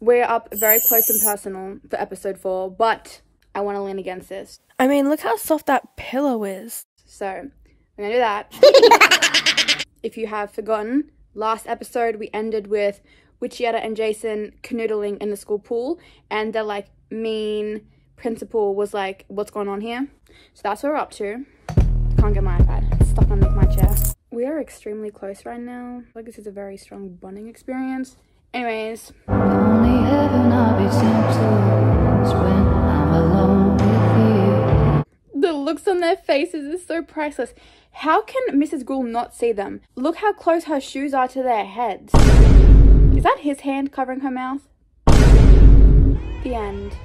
we're up very close and personal for episode 4, but I want to lean against this. I mean, look how soft that pillow is. So, I'm going to do that. If you have forgotten, last episode we ended with Witchietta and Jason canoodling in the school pool, and the, like, mean principal was like, what's going on here? So that's what we're up to. Can't get my iPad. It's stuck underneath my chair. We are extremely close right now. Like, this is a very strong bonding experience. Anyways. The only heaven I'll be sent to is when I'm alone with you. The looks on their faces is so priceless. How can Mrs. Gruhl not see them? Look how close her shoes are to their heads. Is that his hand covering her mouth? The end.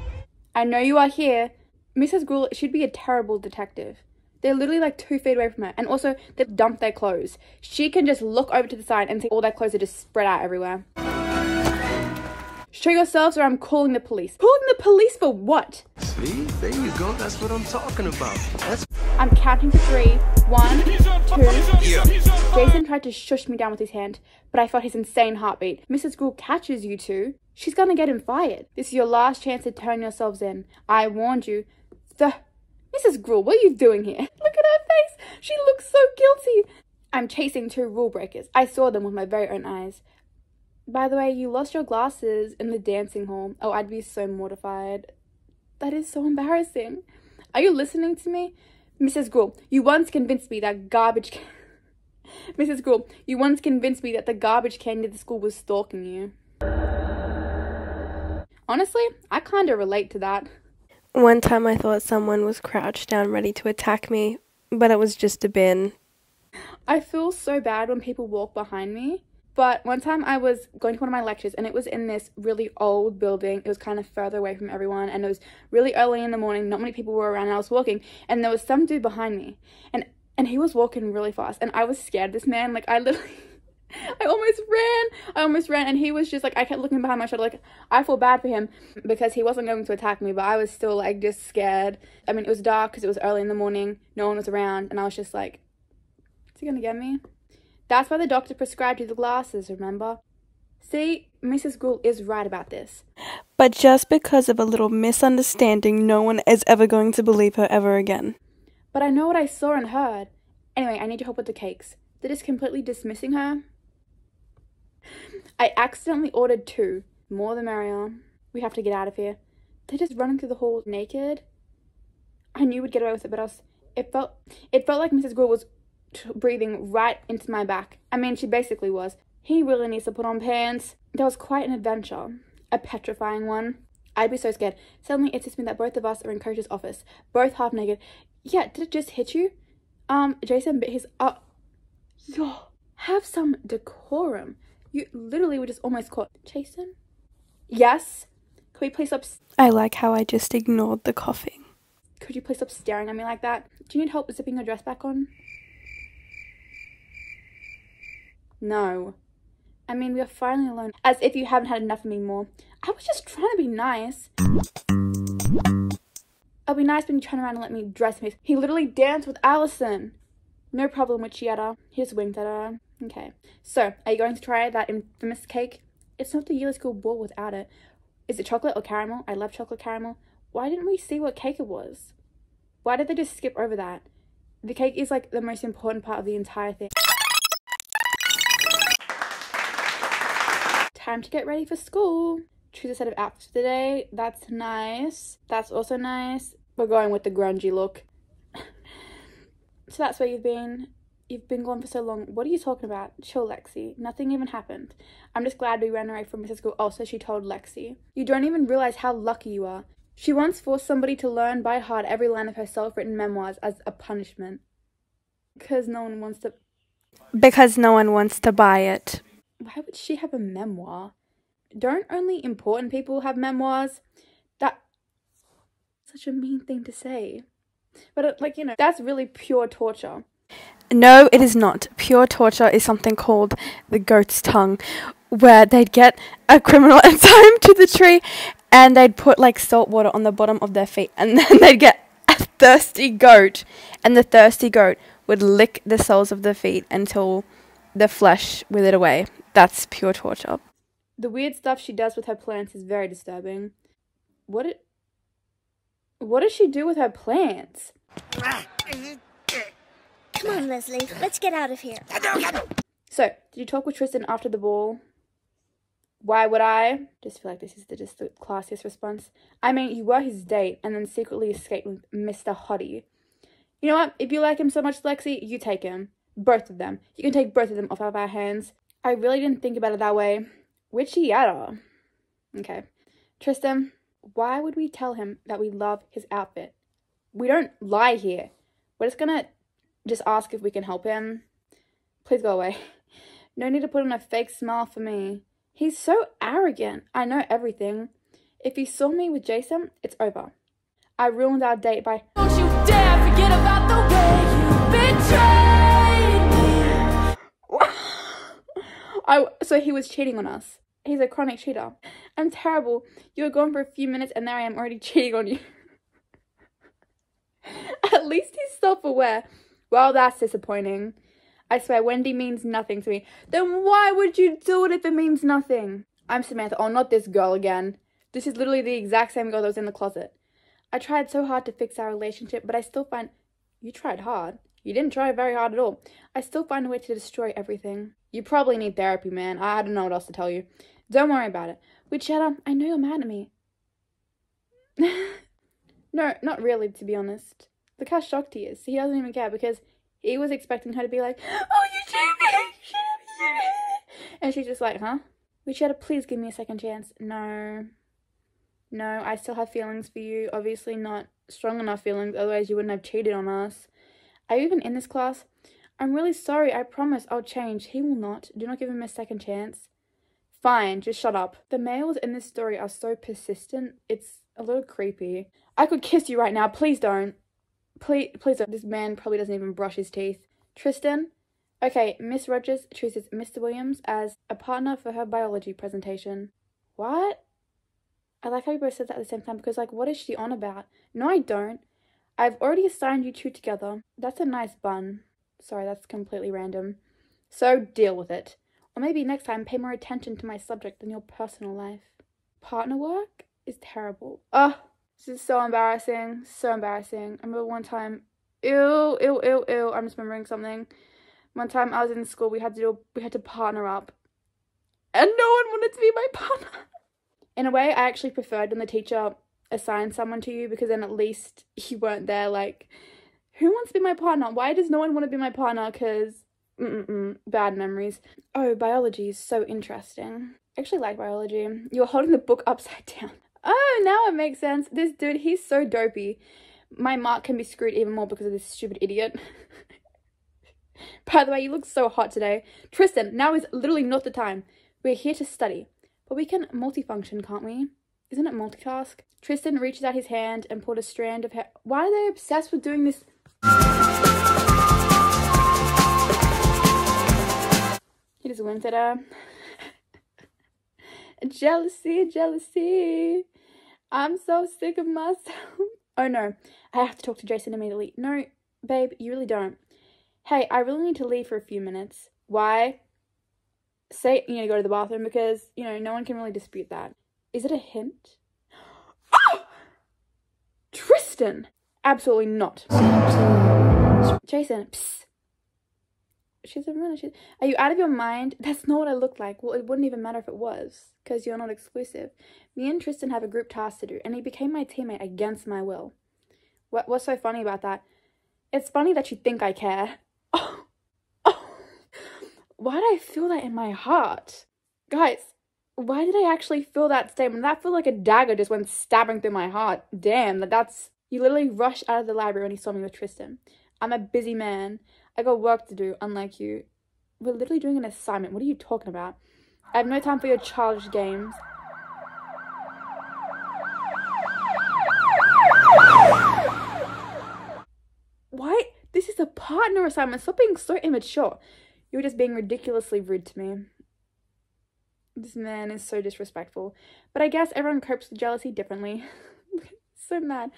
I know you are here. Mrs. Gruhl should be a terrible detective. They're literally like 2 feet away from her. And also, they've dumped their clothes. She can just look over to the side and see all their clothes are just spread out everywhere. Show yourselves or I'm calling the police. Calling the police for what? See? There you go. That's what I'm talking about. I'm counting to 3. 1, 2. Yeah. Jason tried to shush me down with his hand, but I felt his insane heartbeat. Mrs. Gruhl catches you two. She's gonna get him fired. This is your last chance to turn yourselves in. I warned you. Mrs. Gruhl, what are you doing here? Look at her face. She looks so guilty. I'm chasing 2 rule breakers. I saw them with my very own eyes. By the way, you lost your glasses in the dancing hall. Oh, I'd be so mortified. That is so embarrassing. Are you listening to me? Mrs. Gruhl, you once convinced me that Mrs. Gruhl, you once convinced me that the garbage can near the school was stalking you. Honestly, I kind of relate to that. One time I thought someone was crouched down ready to attack me, but it was just a bin. I feel so bad when people walk behind me. But one time I was going to one of my lectures and it was in this really old building. It was kind of further away from everyone and it was really early in the morning. Not many people were around and I was walking and there was some dude behind me and he was walking really fast and I was scared of this man. Like I almost ran and he was just like, I kept looking behind my shoulder. Like I feel bad for him because he wasn't going to attack me, but I was still like just scared. I mean, it was dark because it was early in the morning. No one was around and I was just like, is he gonna get me? That's why the doctor prescribed you the glasses, remember? See, Mrs. Gruhl is right about this. But just because of a little misunderstanding, no one is ever going to believe her ever again. But I know what I saw and heard. Anyway, I need your help with the cakes. They're just completely dismissing her. I accidentally ordered 2. More the merrier. We have to get out of here. They're just running through the hall naked. I knew we'd get away with it, but it felt like Mrs. Gruhl was breathing right into my back. I mean, she basically was. He really needs to put on pants. That was quite an adventure. A petrifying one. I'd be so scared. Suddenly it hits me that both of us are in Coach's office. Both half naked. Yeah, did it just hit you? Jason bit his Yo, have some decorum. You literally were just almost caught. Jason? Yes? Could we please stop? I like how I just ignored the coughing. Could you please stop staring at me like that? Do you need help zipping your dress back on? No. I mean, we are finally alone. As if you haven't had enough of me more. I was just trying to be nice. I'll be nice when you turn around and let me dress him. He literally danced with Allison. No problem with Chietta. He just winked at her. Okay. So, are you going to try that infamous cake? It's not the yearly school ball without it. Is it chocolate or caramel? I love chocolate caramel. Why didn't we see what cake it was? Why did they just skip over that? The cake is like the most important part of the entire thing. Time to get ready for school. Choose a set of outfits for the day. That's nice. That's also nice. We're going with the grungy look. So that's where you've been. You've been gone for so long. What are you talking about? Chill, Lexi. Nothing even happened. I'm just glad we ran away from Mrs. Gruhl. Also, she told Lexi. You don't even realize how lucky you are. She once forced somebody to learn by heart every line of her self-written memoirs as a punishment. Because no one wants to... Because no one wants to buy it. Why would she have a memoir? Don't only important people have memoirs? That's such a mean thing to say. But, like, you know, that's really pure torture. No, it is not. Pure torture is something called the goat's tongue, where they'd get a criminal and tie him to the tree, and they'd put, like, salt water on the bottom of their feet, and then they'd get a thirsty goat, and the thirsty goat would lick the soles of the feet until the flesh withered away. That's pure torture. The weird stuff she does with her plants is very disturbing. What does she do with her plants? Come on, Leslie. Let's get out of here. So, did you talk with Tristan after the ball? Why would I? Just feel like this is just the classiest response. I mean, you were his date and then secretly escaped with Mr. Hottie. You know what? If you like him so much, Lexi, you take him. Both of them. You can take both of them off of our hands. I really didn't think about it that way. Witchy yada. Okay. Tristan, why would we tell him that we love his outfit? We don't lie here. We're just gonna ask if we can help him. Please go away. No need to put on a fake smile for me. He's so arrogant. I know everything. If he saw me with Jason, it's over. I ruined our date by... Don't you dare forget about the way you betrayed me. So he was cheating on us. He's a chronic cheater. I'm terrible. You were gone for a few minutes and there I am already cheating on you. At least he's self-aware. Well, that's disappointing. I swear, Wendy means nothing to me. Then why would you do it if it means nothing? I'm Samantha. Oh, not this girl again. This is literally the exact same girl that was in the closet. I tried so hard to fix our relationship, but I still find... You tried hard. You didn't try very hard at all. I still find a way to destroy everything. You probably need therapy, man. I don't know what else to tell you. Don't worry about it. Witchetta, I know you're mad at me. No, not really, to be honest. Look how shocked he is. He doesn't even care because he was expecting her to be like, oh, you cheated me! And she's just like, huh? Witchetta, please give me a second chance. No, I still have feelings for you. Obviously not strong enough feelings, otherwise you wouldn't have cheated on us. Are you even in this class? I'm really sorry. I promise I'll change. He will not. Do not give him a second chance. Fine, just shut up. The males in this story are so persistent. It's a little creepy. I could kiss you right now. Please don't. Please don't. This man probably doesn't even brush his teeth. Tristan? Okay, Miss Rogers chooses Mr. Williams as a partner for her biology presentation. What? I like how we both said that at the same time because, like, what is she on about? No, I don't. I've already assigned you two together. That's a nice bun. Sorry, that's completely random. So deal with it. Or maybe next time pay more attention to my subject than your personal life. Partner work is terrible. Ugh, this is so embarrassing. So embarrassing. I remember one time, ew. I'm just remembering something. One time I was in school, we had to partner up. And no one wanted to be my partner. In a way, I actually preferred when the teacher assigned someone to you because then at least you weren't there like, who wants to be my partner? Why does no one want to be my partner? Because, bad memories. Oh, biology is so interesting. I actually like biology. You're holding the book upside down. Oh, now it makes sense. This dude, he's so dopey. My mark can be screwed even more because of this stupid idiot. By the way, you look so hot today. Tristan, now is literally not the time. We're here to study. But we can multifunction, can't we? Isn't it multitask? Tristan reaches out his hand and pulled a strand of hair. Why are they obsessed with doing this? He just winked at her. Jealousy. I'm so sick of myself. Oh no, I have to talk to Jason immediately. No, babe, you really don't. Hey, I really need to leave for a few minutes. Why? Say you need to go to the bathroom because, you know, no one can really dispute that. Is it a hint? Oh! Tristan! Absolutely not. Jason, psst. She's a runner. Are you out of your mind? That's not what I look like. Well, it wouldn't even matter if it was, because you're not exclusive. Me and Tristan have a group task to do, and he became my teammate against my will. What's so funny about that? It's funny that you think I care. Why did I feel that in my heart? Guys, why did I actually feel that statement? That felt like a dagger just went stabbing through my heart. Damn, that's... You literally rushed out of the library when you saw me with Tristan. I'm a busy man. I got work to do, unlike you. We're literally doing an assignment. What are you talking about? I have no time for your childish games. Why? This is a partner assignment. Stop being so immature. You're just being ridiculously rude to me. This man is so disrespectful. But I guess everyone copes with jealousy differently. So mad.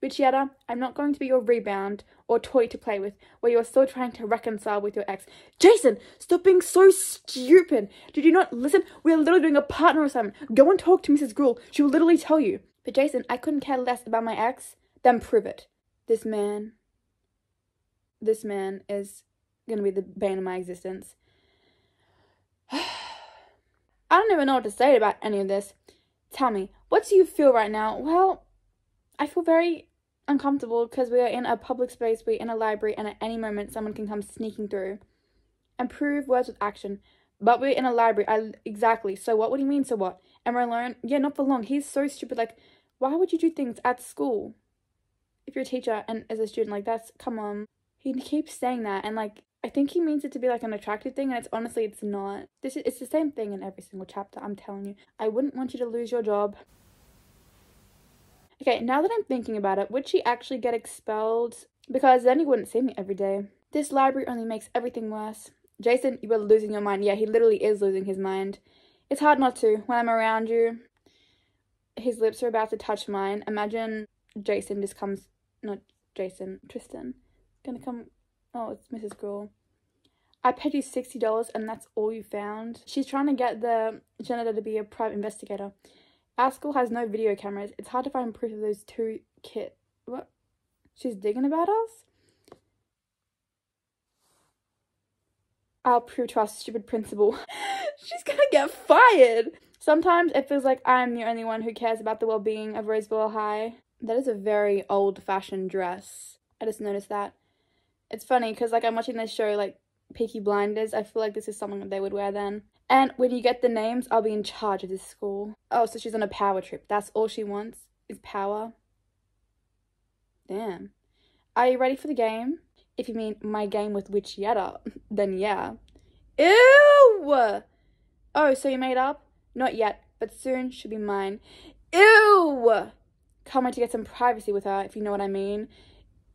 Witchietta, I'm not going to be your rebound or toy to play with while you're still trying to reconcile with your ex. Jason, stop being so stupid. Did you not listen? We're literally doing a partner assignment. Go and talk to Mrs. Gruhl. She will literally tell you. But Jason, I couldn't care less about my ex. Then prove it. This man is going to be the bane of my existence. I don't even know what to say about any of this. Tell me, what do you feel right now? Well, I feel very uncomfortable because we are in a public space, we're in a library, and at any moment someone can come sneaking through and prove words with action. But we're in a library. Exactly. So what? What do you mean, so what? And we're alone? Yeah, not for long. He's so stupid. Like, why would you do things at school? If you're a teacher and as a student, like, that's, come on. He keeps saying that, and like, I think he means it to be like an attractive thing, and it's honestly, it's not. It's the same thing in every single chapter, I'm telling you. I wouldn't want you to lose your job. Okay, now that I'm thinking about it, would she actually get expelled? Because then he wouldn't see me every day. This library only makes everything worse. Jason, you are losing your mind. Yeah, he literally is losing his mind. It's hard not to when I'm around you. His lips are about to touch mine. Imagine Jason just comes, not Jason, Tristan. Gonna come, oh, it's Mrs. Gruhl. I paid you $60 and that's all you found? She's trying to get the janitor to be a private investigator. Our school has no video cameras. It's hard to find proof of those two kids. What? She's digging about us? I'll prove to our stupid principal. She's gonna get fired! Sometimes it feels like I'm the only one who cares about the well-being of Roseville High. That is a very old-fashioned dress. I just noticed that. It's funny because like I'm watching this show like Peaky Blinders. I feel like this is something that they would wear then. And when you get the names, I'll be in charge of this school. Oh, so she's on a power trip. That's all she wants is power. Damn. Are you ready for the game? If you mean my game with Witchietta, then yeah. Ew! Oh, so you made up? Not yet, but soon should be mine. Ew! Can't wait to get some privacy with her, if you know what I mean.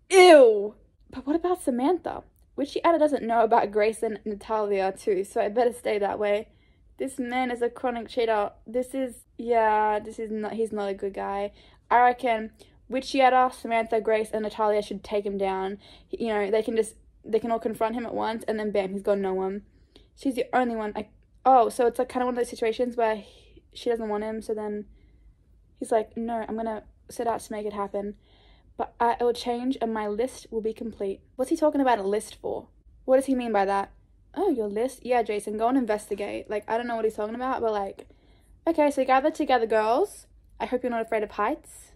Ew! But what about Samantha? Witchietta doesn't know about Grace and Natalia too, so I better stay that way. This man is a chronic cheater. He's not a good guy. I reckon Witchietta, Samantha, Grace, and Natalia should take him down. You know, they can all confront him at once, and then bam, he's got no one. She's the only one. Oh, so it's like kind of one of those situations where she doesn't want him, so then he's like, no, I'm gonna set out to make it happen. But it will change and my list will be complete. What's he talking about a list for? What does he mean by that? Oh, your list? Yeah, Jason, go and investigate. Like, I don't know what he's talking about, but like, okay, so gather together, girls. I hope you're not afraid of heights.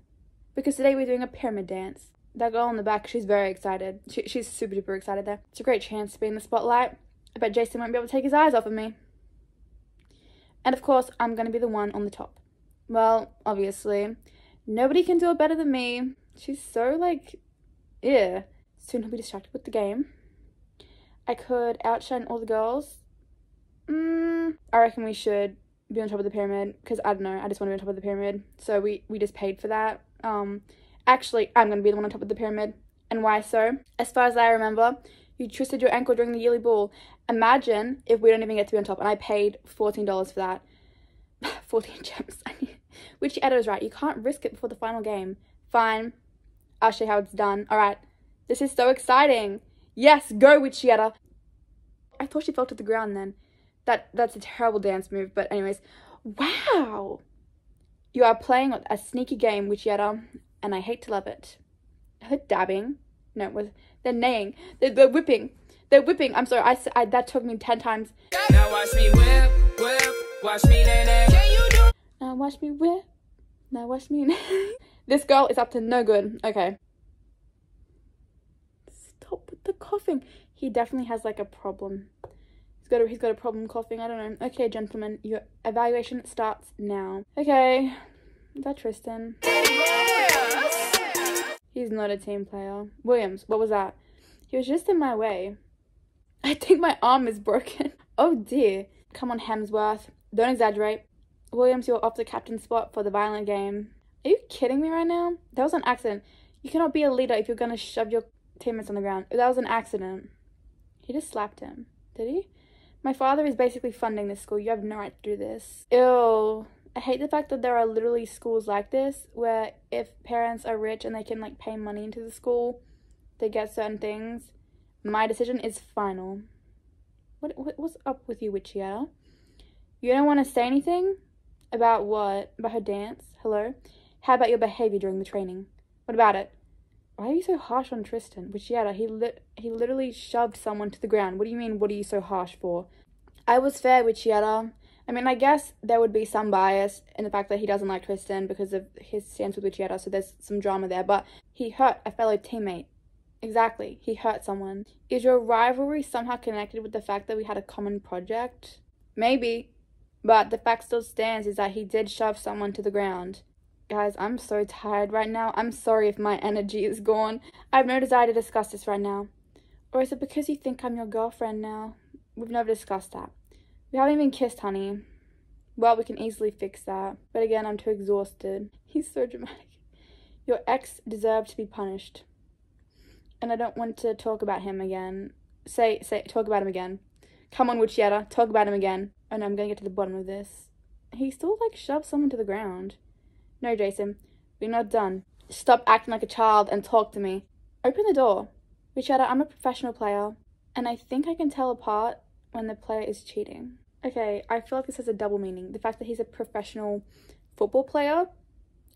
Because today we're doing a pyramid dance. That girl in the back, she's very excited. She's super duper excited there. It's a great chance to be in the spotlight. I bet Jason won't be able to take his eyes off of me. And of course, I'm going to be the one on the top. Well, obviously. Nobody can do it better than me. She's so, like, yeah. Soon he'll be distracted with the game. I could outshine all the girls. I reckon we should be on top of the pyramid. Because, I don't know, I just want to be on top of the pyramid. So we just paid for that. Actually, I'm going to be the one on top of the pyramid. And why so? As far as I remember, you twisted your ankle during the yearly ball. Imagine if we don't even get to be on top. And I paid $14 for that. 14 gems. Witchietta was right. You can't risk it before the final game. Fine. I'll show you how it's done. Alright. This is so exciting. Yes, go Witchietta. I thought she fell to the ground then. That's a terrible dance move, but anyways. Wow. You are playing a sneaky game, Witchietta, and I hate to love it. Are they dabbing? No, they're neighing. They're whipping. They're whipping. I'm sorry, I that took me 10 times. Now watch me whip, whip, watch me nay. Can you do? Now watch me whip. Now watch me nay. This girl is up to no good. Okay. Stop with the coughing. He definitely has like a problem. He's got a problem coughing. I don't know. Okay, gentlemen, your evaluation starts now. Okay. Is that Tristan? He's not a team player. Williams, what was that? He was just in my way. I think my arm is broken. Oh dear. Come on, Hemsworth. Don't exaggerate. Williams, you're off the captain spot for the violent game. Are you kidding me right now? That was an accident. You cannot be a leader if you're gonna shove your teammates on the ground. That was an accident. He just slapped him. Did he? My father is basically funding this school. You have no right to do this. Ew. I hate the fact that there are literally schools like this where if parents are rich and they can like pay money into the school to get certain things, my decision is final. What's up with you, Witchietta? You don't want to say anything? About what? About her dance? Hello? How about your behavior during the training? What about it? Why are you so harsh on Tristan? Witchietta, he literally shoved someone to the ground. What do you mean, what are you so harsh for? I was fair, Witchietta. I mean, I guess there would be some bias in the fact that he doesn't like Tristan because of his stance with Witchietta, so there's some drama there, but he hurt a fellow teammate. Exactly, he hurt someone. Is your rivalry somehow connected with the fact that we had a common project? Maybe, but the fact still stands is that he did shove someone to the ground. Guys, I'm so tired right now. I'm sorry if my energy is gone. I have no desire to discuss this right now. Or is it because you think I'm your girlfriend now? We've never discussed that. We haven't even kissed, honey. Well, we can easily fix that. But again, I'm too exhausted. He's so dramatic. Your ex deserved to be punished. And I don't want to talk about him again. Talk about him again. Come on, Witchietta, talk about him again. Oh no, I'm gonna get to the bottom of this. He still, like, shoved someone to the ground. No, Jason, we're not done. Stop acting like a child and talk to me. Open the door. Witchietta, I'm a professional player, and I think I can tell apart when the player is cheating. Okay, I feel like this has a double meaning. The fact that he's a professional football player,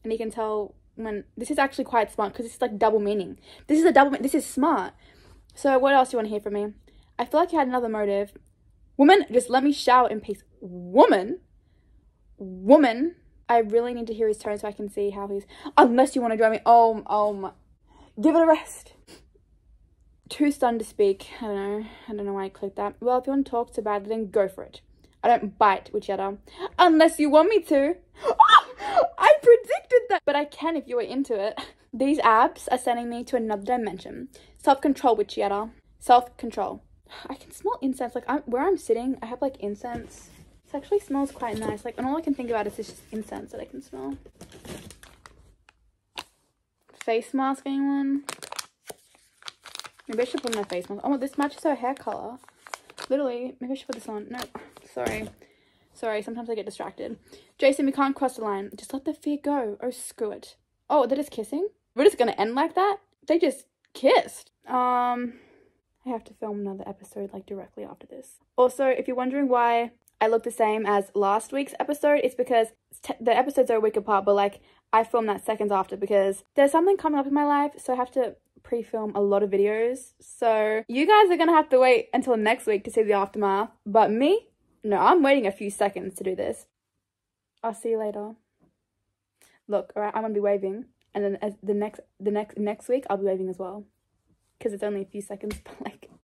and he can tell when... This is actually quite smart, because it's like double meaning. This is smart. So what else do you want to hear from me? I feel like he had another motive. Woman, just let me shower in peace. Woman? I really need to hear his tone so I can see how he's... Unless you want to join me. Oh my... Give it a rest. Too stunned to speak. I don't know why I clicked that. Well, if you want to talk so badly, then go for it. I don't bite, Witchietta. Unless you want me to. I predicted that. But I can if you were into it. These abs are sending me to another dimension. Self-control, Witchietta. Self-control. I can smell incense. Like, where I'm sitting, I have, like, incense. It actually smells quite nice. Like, and all I can think about is just incense that I can smell. Face mask, anyone? Maybe I should put on my face mask. Oh, this matches her hair color. Literally, maybe I should put this on. No, sorry, sometimes I get distracted. Jason, we can't cross the line. Just let the fear go. Oh, screw it. Oh, they're just kissing? We're just gonna end like that? They just kissed. I have to film another episode, like, directly after this. Also, if you're wondering why I look the same as last week's episode, it's because the episodes are a week apart, but, like, I filmed that seconds after because there's something coming up in my life, so I have to pre-film a lot of videos. So you guys are gonna have to wait until next week to see the aftermath, but me, no, I'm waiting a few seconds to do this. I'll see you later. Look, all right, I'm gonna be waving, and then as the next week I'll be waving as well, because it's only a few seconds, but like